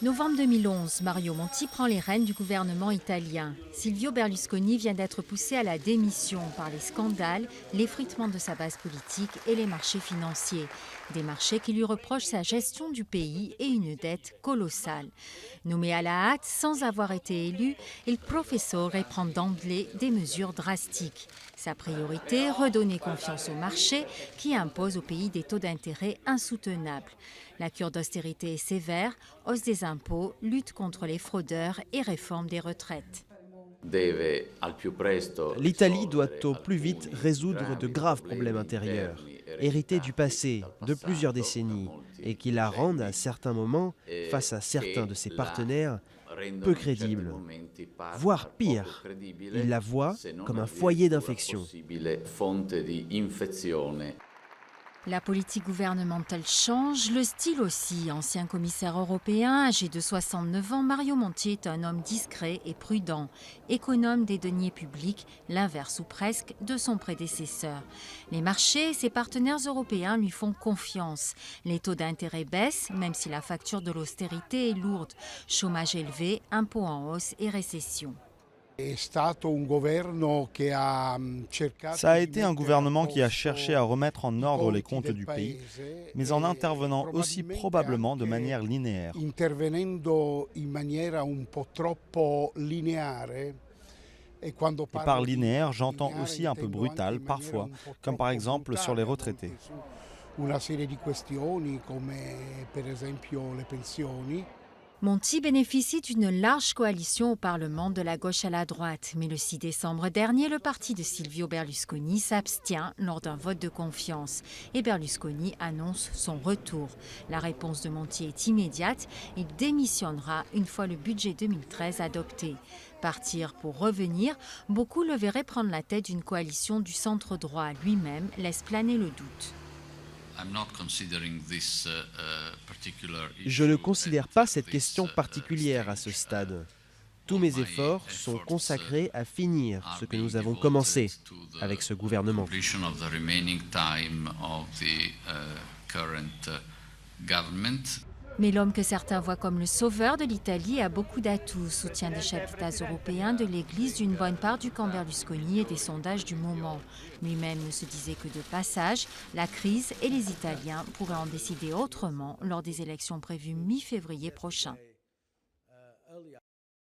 Novembre 2011, Mario Monti prend les rênes du gouvernement italien. Silvio Berlusconi vient d'être poussé à la démission par les scandales, l'effritement de sa base politique et les marchés financiers. Des marchés qui lui reprochent sa gestion du pays et une dette colossale. Nommé à la hâte sans avoir été élu, il professore prend d'emblée des mesures drastiques. Sa priorité, redonner confiance au marché qui impose au pays des taux d'intérêt insoutenables. La cure d'austérité est sévère, hausse des impôts, lutte contre les fraudeurs et réforme des retraites. L'Italie doit au plus vite résoudre de graves problèmes intérieurs, hérités du passé de plusieurs décennies, et qui la rendent à certains moments, face à certains de ses partenaires, peu crédible, voire pire. Ils la voient comme un foyer d'infection. La politique gouvernementale change, le style aussi. Ancien commissaire européen, âgé de 69 ans, Mario Monti est un homme discret et prudent, économe des deniers publics, l'inverse ou presque de son prédécesseur. Les marchés et ses partenaires européens lui font confiance. Les taux d'intérêt baissent, même si la facture de l'austérité est lourde. Chômage élevé, impôts en hausse et récession. Ça a été un gouvernement qui a cherché à remettre en ordre les comptes du pays, mais en intervenant aussi probablement de manière linéaire. Et par linéaire, j'entends aussi un peu brutal parfois, comme par exemple sur les retraités. Monti bénéficie d'une large coalition au Parlement de la gauche à la droite. Mais le 6 décembre dernier, le parti de Silvio Berlusconi s'abstient lors d'un vote de confiance. Et Berlusconi annonce son retour. La réponse de Monti est immédiate. Il démissionnera une fois le budget 2013 adopté. Partir pour revenir, beaucoup le verraient prendre la tête d'une coalition du centre droit. Lui-même laisse planer le doute. Je ne considère pas cette question particulière à ce stade. Tous mes efforts sont consacrés à finir ce que nous avons commencé avec ce gouvernement. Mais l'homme que certains voient comme le sauveur de l'Italie a beaucoup d'atouts. Soutien des chefs d'État européens, de l'Église, d'une bonne part du camp Berlusconi et des sondages du moment. Lui-même ne se disait que de passage. La crise et les Italiens pourraient en décider autrement lors des élections prévues mi-février prochain.